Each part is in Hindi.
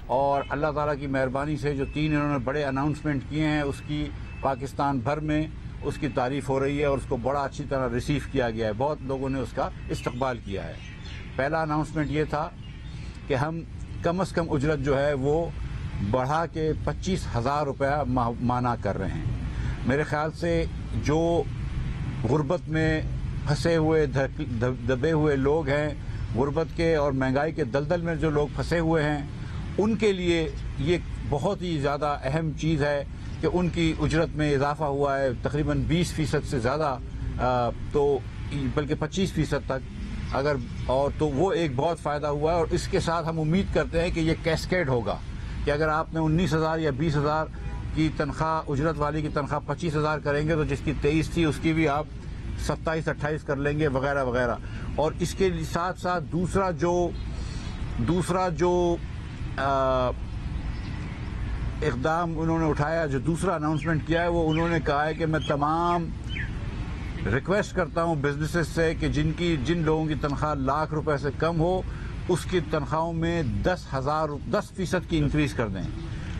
और अल्लाह ताला की मेहरबानी से जो 3 इन्होंने बड़े अनाउंसमेंट किए हैं उसकी पाकिस्तान भर में उसकी तारीफ़ हो रही है और उसको बड़ा अच्छी तरह रिसीव किया गया है। बहुत लोगों ने उसका इस्तकबाल किया है। पहला अनाउंसमेंट ये था कि हम कम से कम उजरत जो है वो बढ़ा के 25,000 रुपया माना कर रहे हैं। मेरे ख्याल से जो गुर्बत में फंसे हुए दबे हुए लोग हैं, गुर्बत के और महंगाई के दलदल में जो लोग फंसे हुए हैं, उनके लिए ये बहुत ही ज़्यादा अहम चीज़ है कि उनकी उजरत में इजाफा हुआ है तकरीबन 20% से ज़्यादा, तो बल्कि 25% तक अगर, और तो वो एक बहुत फ़ायदा हुआ है। और इसके साथ हम उम्मीद करते हैं कि ये कैस्केड होगा कि अगर आपने 19,000 या 20,000 की तनख्वाह, उजरत वाली की तनख्वाह 25,000 करेंगे तो जिसकी 23 थी उसकी भी आप 27-28 कर लेंगे वगैरह वगैरह। और इसके साथ साथ दूसरा जो इक़दाम उन्होंने उठाया, जो दूसरा अनाउंसमेंट किया है, वो उन्होंने कहा है कि मैं तमाम रिक्वेस्ट करता हूँ बिजनेसेस से कि जिन लोगों की तनख्वाह लाख रुपए से कम हो उसकी तनख्वाहों में 10% की इंक्रीज कर दें।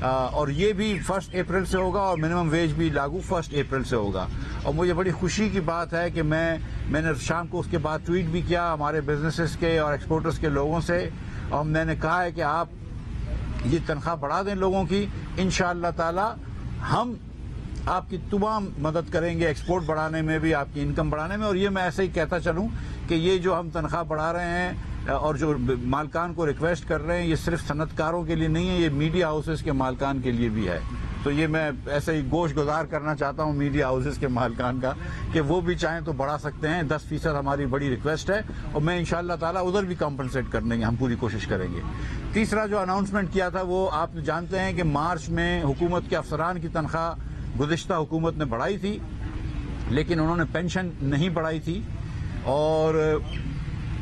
और ये भी 1 अप्रैल से होगा और मिनिमम वेज भी लागू 1 अप्रैल से होगा। और मुझे बड़ी खुशी की बात है कि मैंने शाम को उसके बाद ट्वीट भी किया हमारे बिजनेसेस के और एक्सपोर्टर्स के लोगों से, और मैंने कहा है कि आप ये तनख्वाह बढ़ा दें लोगों की। इंशाअल्लाह ताला हम आपकी तमाम मदद करेंगे एक्सपोर्ट बढ़ाने में भी, आपकी इनकम बढ़ाने में। और ये मैं ऐसे ही कहता चलूँ कि ये जो हम तनख्वाह बढ़ा रहे हैं और जो मालकान को रिक्वेस्ट कर रहे हैं, ये सिर्फ सनतकारों के लिए नहीं है, ये मीडिया हाउसेस के मालकान के लिए भी है। तो ये मैं ऐसे ही गोश गुजार करना चाहता हूँ मीडिया हाउसेस के मालकान का कि वो भी चाहें तो बढ़ा सकते हैं। 10% हमारी बड़ी रिक्वेस्ट है और मैं इंशाअल्लाह ताला उधर भी कॉम्पनसेट करने की हम पूरी कोशिश करेंगे। तीसरा जो अनाउंसमेंट किया था वो आप जानते हैं कि मार्च में हुकूमत के अफसरान की तनख्वाह गुज़िश्ता हुकूमत ने बढ़ाई थी, लेकिन उन्होंने पेंशन नहीं बढ़ाई थी। और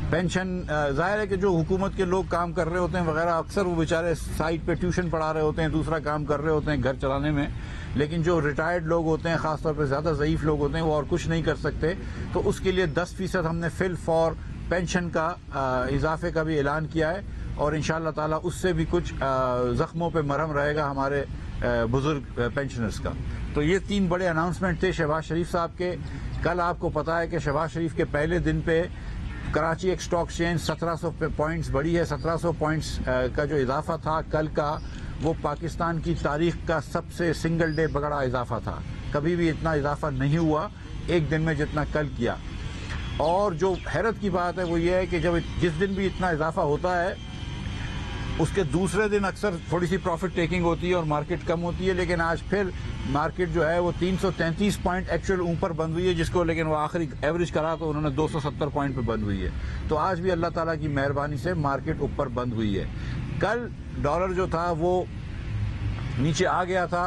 पेंशन जाहिर है कि जो हुकूमत के लोग काम कर रहे होते हैं वगैरह, अक्सर वो बेचारे साइड पे ट्यूशन पढ़ा रहे होते हैं, दूसरा काम कर रहे होते हैं घर चलाने में। लेकिन जो रिटायर्ड लोग होते हैं, खासतौर पे ज़्यादा ज़ईफ़ लोग होते हैं, वो और कुछ नहीं कर सकते। तो उसके लिए 10% हमने फिल फॉर पेंशन का इजाफे का भी ऐलान किया है और इंशाअल्लाह ताला उससे भी कुछ ज़ख्मों पे मरहम रहेगा हमारे बुजुर्ग पेंशनर्स का। तो ये 3 बड़े अनाउंसमेंट थे शहबाज शरीफ साहब के। कल आपको पता है कि शहबाज शरीफ के पहले दिन पे कराची एक स्टॉक एक्सचेंज 1700 पॉइंट्स बढ़ी है। 1700 पॉइंट्स का जो इजाफा था कल का, वो पाकिस्तान की तारीख का सबसे सिंगल डे बड़ा इजाफा था। कभी भी इतना इजाफा नहीं हुआ एक दिन में जितना कल किया। और जो हैरत की बात है वो ये है कि जिस दिन भी इतना इजाफा होता है उसके दूसरे दिन अक्सर थोड़ी सी प्रॉफिट टेकिंग होती है और मार्केट कम होती है। लेकिन आज फिर मार्केट जो है वो 333 पॉइंट एक्चुअल ऊपर बंद हुई है, जिसको लेकिन वो आखिरी एवरेज करा तो उन्होंने 270 पॉइंट पे बंद हुई है। तो आज भी अल्लाह ताला की मेहरबानी से मार्केट ऊपर बंद हुई है। कल डॉलर जो था वो नीचे आ गया था,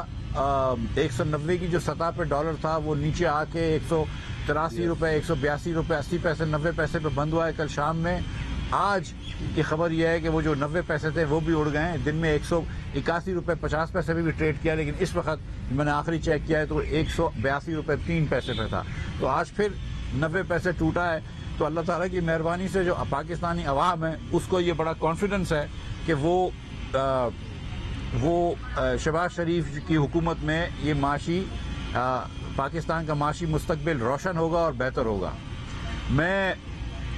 190 की जो सतह पे डॉलर था वो नीचे आके 183 रुपए, 182 रुपए 80 पैसे 90 पैसे पे बंद हुआ है कल शाम में। आज की खबर यह है कि वो जो 90 पैसे थे वो भी उड़ गए हैं। दिन में 181 रुपए 50 पैसे भी ट्रेड किया, लेकिन इस वक्त मैंने आखिरी चेक किया है तो 182 रुपए 3 पैसे पे था। तो आज फिर 90 पैसे टूटा है। तो अल्लाह ताला की मेहरबानी से जो पाकिस्तानी अवाम है उसको ये बड़ा कॉन्फिडेंस है कि वो शहबाज शरीफ की हुकूमत में ये माशी पाकिस्तान का माशी मुस्तकबिल रोशन होगा और बेहतर होगा। मैं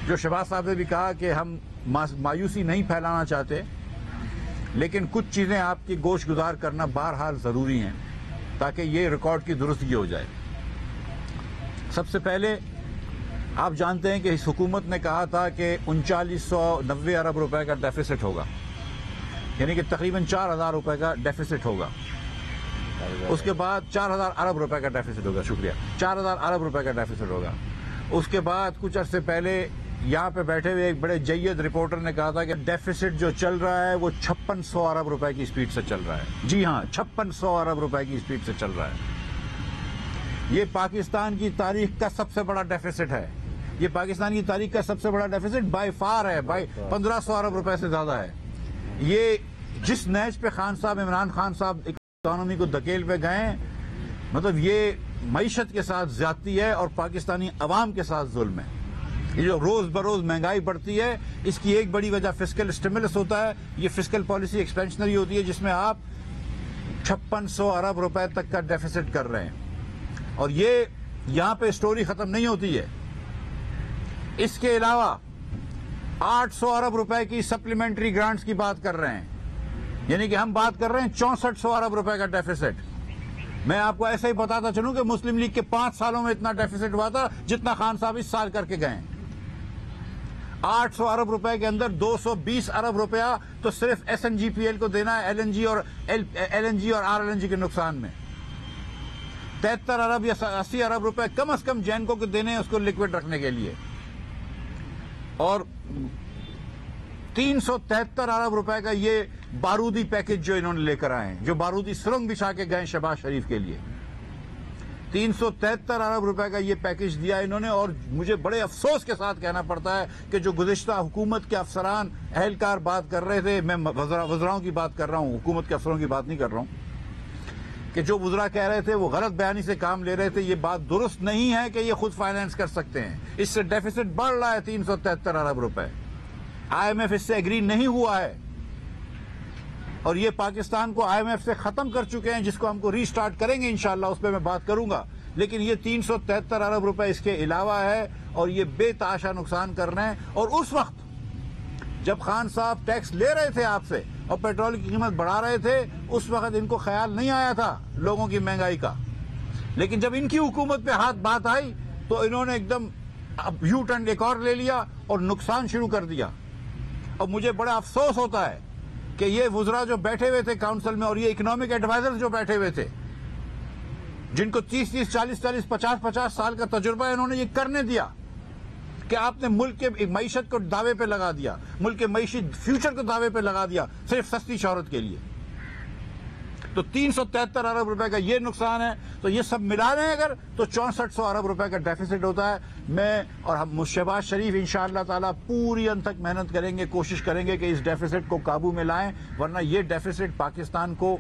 जो शहबाज साहब ने भी कहा कि हम मायूसी नहीं फैलाना चाहते, लेकिन कुछ चीज़ें आपकी गोश गुजार करना बहरहाल ज़रूरी हैं ताकि ये रिकॉर्ड की दुरुस्ती हो जाए। सबसे पहले आप जानते हैं कि इस हुकूमत ने कहा था कि 3990 अरब रुपए का डेफिसिट होगा, यानी कि तकरीबन 4000 रुपए का डेफिसिट होगा। उसके बाद 4000 अरब रुपए का डेफिसिट होगा, शुक्रिया, 4000 अरब रुपए का डेफिसिट होगा। उसके बाद कुछ अर्से पहले यहाँ पे बैठे हुए एक बड़े जय्यद रिपोर्टर ने कहा था कि डेफिसिट जो चल रहा है वो 5600 अरब रुपए की स्पीड से चल रहा है। जी हाँ, 5600 अरब रुपए की स्पीड से चल रहा है। ये पाकिस्तान की तारीख का सबसे बड़ा डेफिसिट है। ये पाकिस्तान की तारीख का सबसे बड़ा डेफिसिट बाय फार है, बाय 1500 अरब रुपए से ज्यादा है। ये जिस नहज पे खान साहब, इमरान खान साहब इकोनॉमी को धकेल पे गए, मतलब ये मईशत के साथ ज्यादती है और पाकिस्तानी अवाम के साथ जुल्म है। ये जो रोज बरोज महंगाई बढ़ती है, इसकी एक बड़ी वजह फिस्कल स्टिमुलस होता है। ये फिस्कल पॉलिसी एक्सपेंशनरी होती है जिसमें आप 5600 अरब रुपए तक का डेफिसिट कर रहे हैं। और ये यहां पे स्टोरी खत्म नहीं होती है। इसके अलावा 800 अरब रुपए की सप्लीमेंट्री ग्रांट्स की बात कर रहे हैं, यानी कि हम बात कर रहे हैं 6400 अरब रुपए का डेफिसिट। मैं आपको ऐसे ही बताता चलूं कि मुस्लिम लीग के 5 सालों में इतना डेफिसिट हुआ था जितना खान साहब इस साल करके गए। 800 अरब रुपए के अंदर 220 अरब रुपया तो सिर्फ SNGPL को देना है LNG और RLNG के नुकसान में। 73 अरब या 80 अरब रुपए कम से कम जैनको को देने हैं उसको लिक्विड रखने के लिए। और 373 अरब रुपए का ये बारूदी पैकेज जो इन्होंने लेकर आए हैं, जो बारूदी सुरंग बिछा के गए शहबाज शरीफ के लिए, 373 अरब रुपए का ये पैकेज दिया इन्होंने। और मुझे बड़े अफसोस के साथ कहना पड़ता है कि जो गुज़िश्ता हुकूमत के अफसरान अहलकार बात कर रहे थे, मैं वज़राओं की बात कर रहा हूं, हुकूमत के अफसरों की बात नहीं कर रहा हूं, कि जो वज़रा कह रहे थे वो गलत बयानी से काम ले रहे थे। ये बात दुरुस्त नहीं है कि ये खुद फाइनेंस कर सकते हैं। इससे डेफिसिट बढ़ रहा है 373 अरब रुपए। IMF इससे एग्री नहीं हुआ है और ये पाकिस्तान को IMF से खत्म कर चुके हैं, जिसको हमको रीस्टार्ट करेंगे इंशाअल्लाह, उस पर मैं बात करूंगा। लेकिन ये 373 अरब रुपए इसके अलावा है और ये बेतहाशा नुकसान कर रहे हैं। और उस वक्त जब खान साहब टैक्स ले रहे थे आपसे और पेट्रोल की कीमत बढ़ा रहे थे, उस वक्त इनको ख्याल नहीं आया था लोगों की महंगाई का। लेकिन जब इनकी हुकूमत पे हाथ बात आई तो इन्होंने एकदम यू टर्न एक और ले लिया और नुकसान शुरू कर दिया। और मुझे बड़ा अफसोस होता है कि ये वुज़रा जो बैठे हुए थे काउंसिल में और ये इकोनॉमिक एडवाइजर्स जो बैठे हुए थे, जिनको 30-30, 40-40, 50-50 साल का तजुर्बा, इन्होंने ये करने दिया कि आपने मुल्क के मईशत को दावे पे लगा दिया, मुल्क के मईशी फ्यूचर को दावे पे लगा दिया सिर्फ सस्ती शोहरत के लिए। तो 373 अरब रुपए का ये नुकसान है। तो ये सब मिला रहे हैं अगर, तो 6400 अरब रुपए का डेफिसिट होता है। मैं और हम शहबाज शरीफ इंशाअल्लाह ताला पूरी अंत तक मेहनत करेंगे, कोशिश करेंगे कि इस डेफिसिट को काबू में लाएं, वरना ये डेफिसिट पाकिस्तान को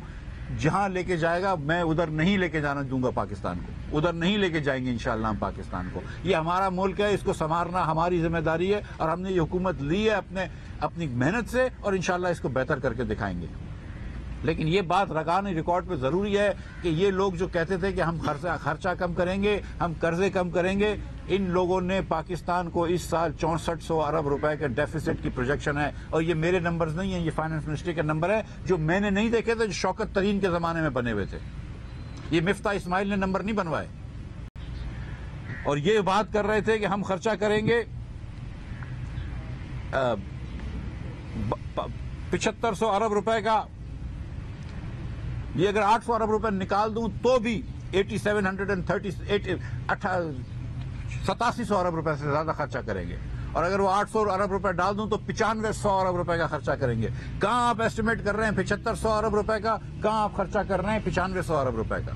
जहां लेके जाएगा, मैं उधर नहीं लेके जाना दूंगा पाकिस्तान को, उधर नहीं लेके जाएंगे इंशाअल्लाह हम पाकिस्तान को। ये हमारा मुल्क है, इसको संवारना हमारी जिम्मेदारी है और हमने ये हुकूमत ली है अपनी मेहनत से और इंशाअल्लाह इसको बेहतर करके दिखाएंगे। लेकिन ये बात रकानी रिकॉर्ड पे जरूरी है कि ये लोग जो कहते थे कि हम खर्चा कम करेंगे, हम कर्जे कम करेंगे, इन लोगों ने पाकिस्तान को इस साल 6400 अरब रुपए के डेफिसिट की प्रोजेक्शन है। और ये मेरे नंबर्स नहीं है, ये फाइनेंस मिनिस्ट्री के नंबर है जो मैंने नहीं देखे थे, जो शौकत तरीन के जमाने में बने हुए थे। ये मिफ्ता इस्माइल ने नंबर नहीं बनवाए। और ये बात कर रहे थे कि हम खर्चा करेंगे 7500 अरब रुपए का। ये अगर 800 अरब रुपए निकाल दूं तो भी 8700 अरब रुपए से ज्यादा खर्चा करेंगे। और अगर वो 800 अरब रुपए डाल दूं तो 9500 अरब रुपए का खर्चा करेंगे। कहां आप एस्टिमेट कर रहे हैं 7500 अरब रुपए का, कहां आप खर्चा कर रहे हैं 9500 अरब रुपए का।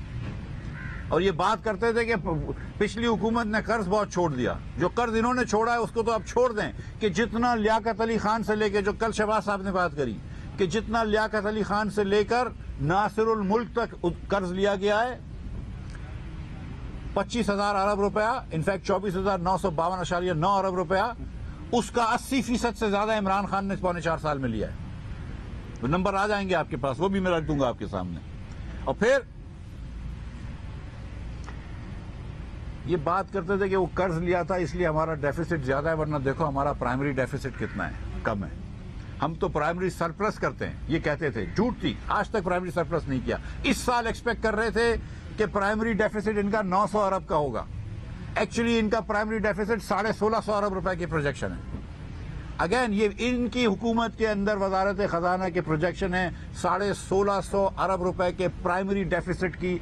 और ये बात करते थे कि पिछली हुकूमत ने कर्ज बहुत छोड़ दिया। जो कर्ज इन्होंने छोड़ा है उसको तो आप छोड़ दें कि जितना लियाकत अली खान से लेकर, जो कल शहबाज साहब ने बात करी कि जितना लियाकत अली खान से लेकर नासिरुल मुल्क तक कर्ज लिया गया है, 25,000 अरब रुपया, इनफैक्ट 24,952.9 अरब रुपया, उसका 80% से ज्यादा इमरान खान ने 4.25 साल में लिया है। वो नंबर आ जाएंगे आपके पास, वो भी मैं रख दूंगा आपके सामने। और फिर ये बात करते थे कि वो कर्ज लिया था इसलिए हमारा डेफिसिट ज्यादा है, वरना देखो हमारा प्राइमरी डेफिसिट कितना है, कम है। हम तो प्राइमरी सरप्लस करते हैं, ये कहते थे, झूठ थी, आज तक प्राइमरी सरप्लस नहीं किया। इस साल एक्सपेक्ट कर रहे थे कि प्राइमरी डेफिसिट इनका 900 अरब का होगा। एक्चुअली इनका प्राइमरी डेफिसिट 1650 अरब रुपए की प्रोजेक्शन है। अगेन ये इनकी हुकूमत के अंदर वजारत खजाना के प्रोजेक्शन है, 1650 अरब रुपए के प्राइमरी डेफिसिट की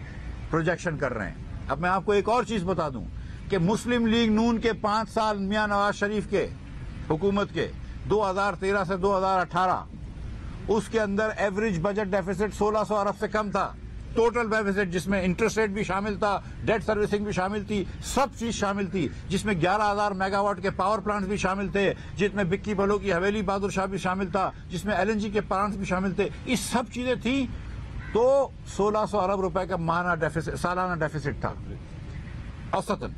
प्रोजेक्शन कर रहे हैं। अब मैं आपको एक और चीज बता दूं कि मुस्लिम लीग नून के 5 साल मियां नवाज शरीफ के हुकूमत के 2013 से 2018, उसके अंदर एवरेज बजट डेफिसिट 1600 अरब से कम था। टोटल डेफिसिट जिसमें इंटरेस्ट रेट भी शामिल था, डेट सर्विसिंग भी शामिल थी, सब चीज शामिल थी, जिसमें 11,000 मेगावाट के पावर प्लांट्स भी शामिल थे, जिसमें बिक्की भलो की हवेली बहादुर शाह भी शामिल था, जिसमें LNG के प्लांट्स भी शामिल थे। ये सब चीजें थी तो 1600 अरब रुपए का माहाना डेफिसिट, सालाना डेफिसिट था औसतन।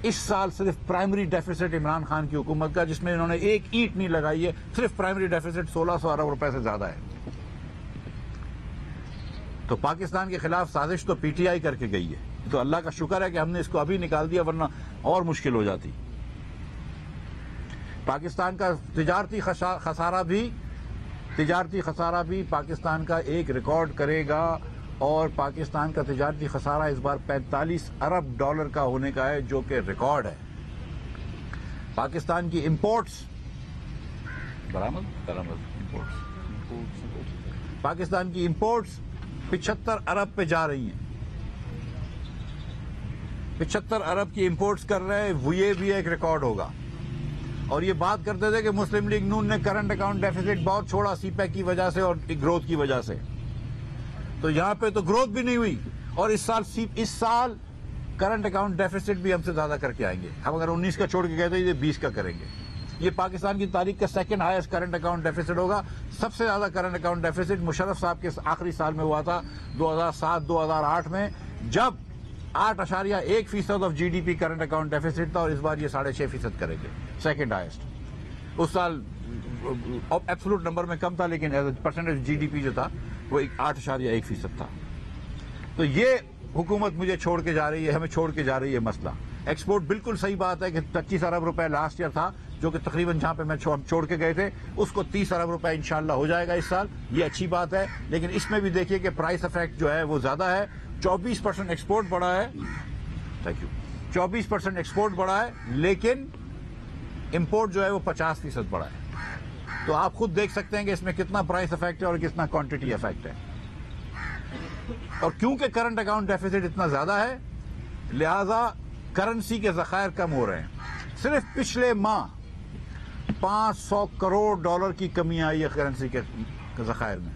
इस साल सिर्फ प्राइमरी डेफिसिट इमरान खान की हुकूमत का, जिसमें इन्होंने एक ईंट नहीं लगाई है, सिर्फ प्राइमरी डेफिसिट 1600 अरब रुपए से ज्यादा है। तो पाकिस्तान के खिलाफ साजिश तो पीटीआई करके गई है। तो अल्लाह का शुक्र है कि हमने इसको अभी निकाल दिया, वरना और मुश्किल हो जाती। पाकिस्तान का तिजारती खसारा भी पाकिस्तान का एक रिकॉर्ड करेगा, और पाकिस्तान का तिजारती खसारा इस बार 45 अरब डॉलर का होने का है, जो कि रिकॉर्ड है। पाकिस्तान की इंपोर्ट्स पाकिस्तान की इंपोर्ट्स 75 अरब पे जा रही हैं। 75 अरब की इंपोर्ट्स कर रहे हैं, वो ये भी एक रिकॉर्ड होगा। और ये बात करते थे कि मुस्लिम लीग नून ने करंट अकाउंट डेफिसिट बहुत छोड़ा सीपैक की वजह से और ग्रोथ की वजह से, तो यहां पे तो ग्रोथ भी नहीं हुई, और इस साल करंट अकाउंट डेफिसिट भी हमसे ज्यादा करके आएंगे। हम अगर 19 का छोड़ के गए थे, ये 20 का करेंगे। ये पाकिस्तान की तारीख का second highest current account deficit होगा। सबसे ज्यादा करंट अकाउंट डेफिसिट मुशर्रफ साहब के आखिरी साल में हुआ था 2007-2008 में, जब 8.1% of GDP current account deficit था, और इस बार ये 6.5% करेंगे, सेकंड हाईएस्ट। उस साल एब्सोल्यूट नंबर में कम था, लेकिन एज परसेंटेज जीडीपी जो था वो 8.1% था। तो ये हुकूमत मुझे छोड़ के जा रही है, हमें छोड़ के जा रही है मसला। एक्सपोर्ट बिल्कुल सही बात है कि 25 अरब रुपए लास्ट ईयर था, जो कि तकरीबन जहां पे मैं छोड़ के गए थे, उसको 30 अरब रुपए इंशाल्लाह हो जाएगा इस साल। ये अच्छी बात है, लेकिन इसमें भी देखिए कि प्राइस इफेक्ट जो है वो ज्यादा है। 24% एक्सपोर्ट बढ़ा है, थैंक यू, 24% एक्सपोर्ट बढ़ा है, लेकिन इंपोर्ट जो है वो 50% बढ़ा है। तो आप खुद देख सकते हैं कि इसमें कितना प्राइस इफेक्ट है और कितना क्वांटिटी इफेक्ट है। और क्योंकि करंट अकाउंट डेफिसिट इतना ज्यादा है, लिहाजा करेंसी के जखायर कम हो रहे हैं। सिर्फ पिछले माह 500 करोड़ डॉलर की कमी आई है करेंसी के जखायर में,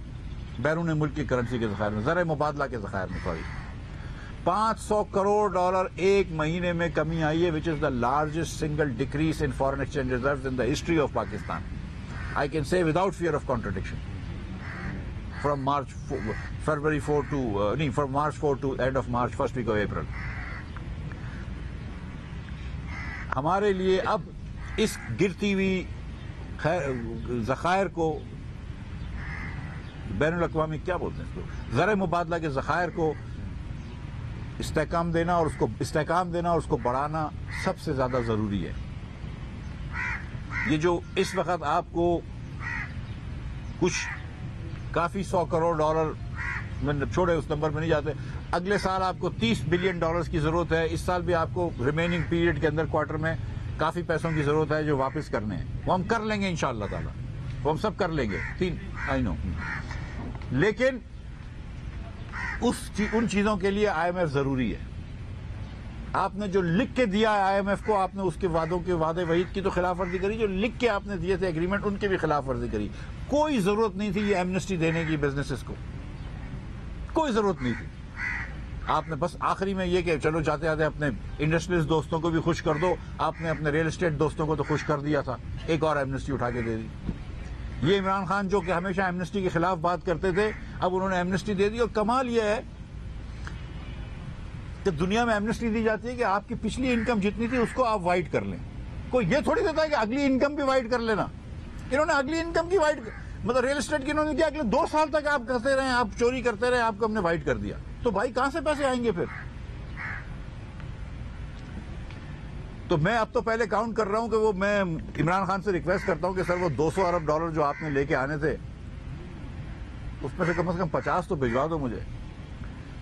बैरून मुल्क की करेंसी के जखायर में, ज़र मुबादला के जखायर में, सॉरी, 500 करोड़ डॉलर एक महीने में कमी आई है, which is the largest single decrease in foreign exchange reserves in the history of Pakistan. I can say without fear of contradiction, from March 4 to end of March, first week of April. हमारे लिए अब इस गिरती हुई जखायर को, बैनुल अक़वामी क्या बोलते हैं इसको, ज़र मुबादला के जखायर को इस्तेहकाम देना और उसको बढ़ाना सबसे ज्यादा जरूरी है। ये जो इस वक्त आपको कुछ काफी 100 करोड़ डॉलर, छोड़े उस नंबर में नहीं जाते, अगले साल आपको 30 बिलियन डॉलर्स की जरूरत है। इस साल भी आपको रिमेनिंग पीरियड के अंदर क्वार्टर में काफी पैसों की जरूरत है जो वापस करने हैं। वो हम कर लेंगे इंशाअल्लाह ताला, वो हम सब कर लेंगे, आई नो। लेकिन उन चीजों के लिए आईएमएफ जरूरी है। आपने जो लिख के दिया है आईएमएफ को, आपने उसके वादे वहीद की तो खिलाफ वर्जी करी, जो लिख के आपने दिए थे एग्रीमेंट, उनके भी खिलाफ वर्जी करी। कोई जरूरत नहीं थी ये एमनेस्टी देने की बिजनेसेस को, कोई जरूरत नहीं थी। आपने बस आखिरी में ये कि चलो जाते जाते अपने इंडस्ट्रियलिस्ट दोस्तों को भी खुश कर दो, आपने अपने रियल एस्टेट दोस्तों को तो खुश कर दिया था, एक और एमनेस्टी उठा के दे दी। ये इमरान खान जो कि हमेशा एमनेस्टी के खिलाफ बात करते थे, अब उन्होंने एमनेस्टी दे दी। और कमाल यह है कि दुनिया में एमनेस्टी दी जाती है कि आपकी पिछली इनकम जितनी थी उसको आप वाइट कर लें। कोई ये थोड़ी देता है कि अगली इनकम भी वाइट कर लेना। इन्होंने अगली इनकम की वाइट, मतलब रियल एस्टेट की इन्होंने क्या, अगले 2 साल तक आप करते रहे, आप चोरी करते रहे, आपको हमने वाइट कर दिया। तो भाई कहां से पैसे आएंगे फिर? तो मैं अब तो पहले काउंट कर रहा हूं कि वो, मैं इमरान खान से रिक्वेस्ट करता हूं कि सर वो 200 अरब डॉलर जो आपने लेके आने थे उसमें से कम 50 तो भिजवा दो मुझे,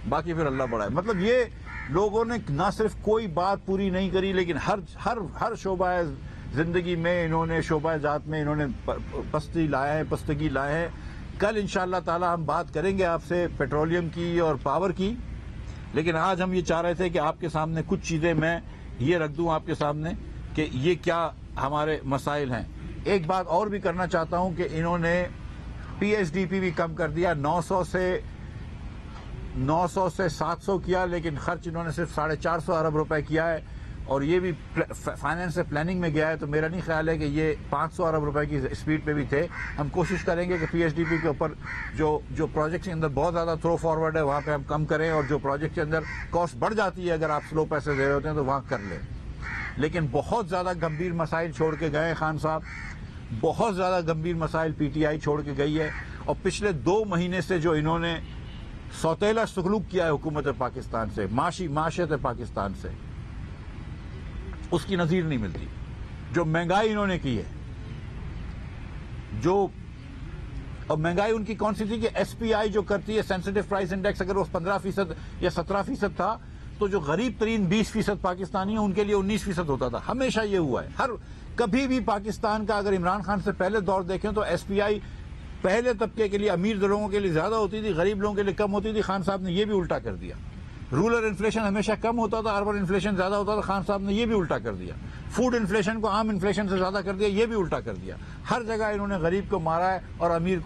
बाकी फिर अल्लाह बड़ा है। मतलब ये लोगों ने ना सिर्फ कोई बात पूरी नहीं करी, लेकिन हर शोबा जिंदगी में इन्होंने, शोबा जात में इन्होंने पस्तगी लाए हैं। कल इंशाअल्लाह ताला हम बात करेंगे आपसे पेट्रोलियम की और पावर की, लेकिन आज हम ये चाह रहे थे कि आपके सामने कुछ चीजें मैं ये रख दूं आपके सामने कि ये क्या हमारे मसाइल हैं। एक बात और भी करना चाहता हूं कि इन्होंने पीएसडीपी भी कम कर दिया, 900 से 700 किया, लेकिन खर्च इन्होंने सिर्फ 450 अरब रुपए किया है। और ये भी फाइनेंस से प्लानिंग में गया है, तो मेरा नहीं ख्याल है कि ये 500 अरब रुपए की स्पीड पे भी थे। हम कोशिश करेंगे कि पीएसडीपी के ऊपर जो प्रोजेक्ट के अंदर बहुत ज्यादा थ्रो फॉरवर्ड है वहां पे हम कम करें, और जो प्रोजेक्ट के अंदर कॉस्ट बढ़ जाती है अगर आप स्लो पैसे दे रहे होते हैं तो वहां कर लें। लेकिन बहुत ज़्यादा गंभीर मसाइल छोड़ के गए खान साहब, बहुत ज़्यादा गंभीर मसाइल पीटीआई छोड़ के गई है। और पिछले 2 महीने से जो इन्होंने सौतेला सलूक किया है हुकूमत पाकिस्तान से, माशियत पाकिस्तान से, उसकी नज़ीर नहीं मिलती। जो महंगाई इन्होंने की है, और महंगाई उनकी कौन सी थी कि एसपीआई जो करती है, सेंसिटिव प्राइस इंडेक्स, अगर वो 15% या 17% था, तो जो गरीब तरीन 20% पाकिस्तानी है उनके लिए 19% होता था। हमेशा ये हुआ है। कभी भी पाकिस्तान का अगर इमरान खान से पहले दौर देखें तो एसपीआई पहले तबके के लिए, अमीर लोगों के लिए ज्यादा होती थी, गरीब लोगों के लिए कम होती थी। खान साहब ने ये भी उल्टा कर दिया। रूरल इन्फ्लेशन हमेशा कम होता था, अर्बन इन्फ्लेशन ज्यादा होता था। खान साहब ने ये भी उल्टा कर दिया। फूड इन्फ्लेशन को आम इन्फ्लेशन से ज्यादा कर दिया, ये भी उल्टा कर दिया। हर जगह इन्होंने गरीब को मारा है और अमीर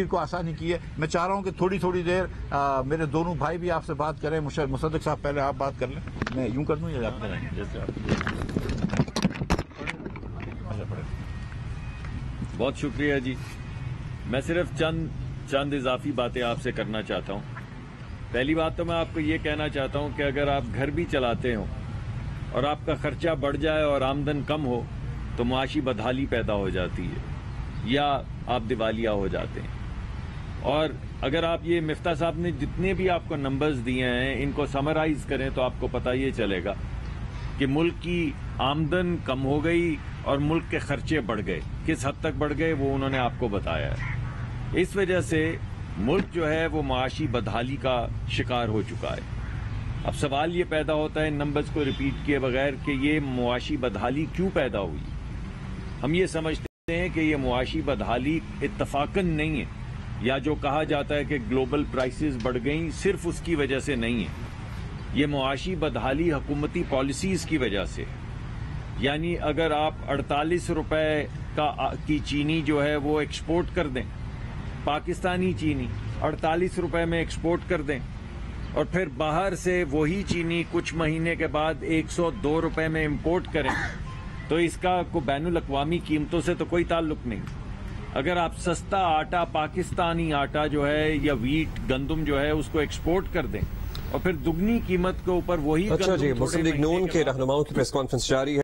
को आसानी की है। मैं चाह रहा हूं कि थोड़ी थोड़ी देर मेरे दोनों भाई भी आपसे बात करें। मुसद्दिक साहब पहले आप बात कर लें, मैं यूं कर दूं या आप करें? जैसे आप। बहुत शुक्रिया जी। मैं सिर्फ चंद इजाफी बातें आपसे करना चाहता हूं। पहली बात तो मैं आपको ये कहना चाहता हूं कि अगर आप घर भी चलाते हो और आपका खर्चा बढ़ जाए और आमदन कम हो तो मुआशी बदहाली पैदा हो जाती है या आप दिवालिया हो जाते हैं। और अगर आप ये मिफ्ता साहब ने जितने भी आपको नंबर्स दिए हैं इनको समराइज करें तो आपको पता ये चलेगा कि मुल्क की आमदन कम हो गई और मुल्क के खर्चे बढ़ गए। किस हद तक बढ़ गए वो उन्होंने आपको बताया है। इस वजह से मुल्क जो है वो मुआशी बदहाली का शिकार हो चुका है। अब सवाल ये पैदा होता है इन नंबर्स को रिपीट किए बगैर कि ये मुआशी बदहाली क्यों पैदा हुई। हम ये समझते हैं कि ये मुआशी बदहाली इत्तफाकन नहीं है, या जो कहा जाता है कि ग्लोबल प्राइसेस बढ़ गई, सिर्फ उसकी वजह से नहीं है। ये मुआशी बदहाली हुकूमती पॉलिसीज की वजह से। यानी अगर आप 48 रुपए की चीनी जो है वो एक्सपोर्ट कर दें, पाकिस्तानी चीनी 48 रुपए में एक्सपोर्ट कर दें, और फिर बाहर से वही चीनी कुछ महीने के बाद 102 रुपए में इंपोर्ट करें, तो इसका को बैनुल अक़वामी कीमतों से तो कोई ताल्लुक नहीं। अगर आप सस्ता आटा, पाकिस्तानी आटा जो है या वीट, गंदम जो है उसको एक्सपोर्ट कर दें और फिर दुगनी कीमत के ऊपर वही। अच्छा जी, मुस्लिम लीग नून के रहनुमाओं की प्रेस कॉन्फ्रेंस जारी है।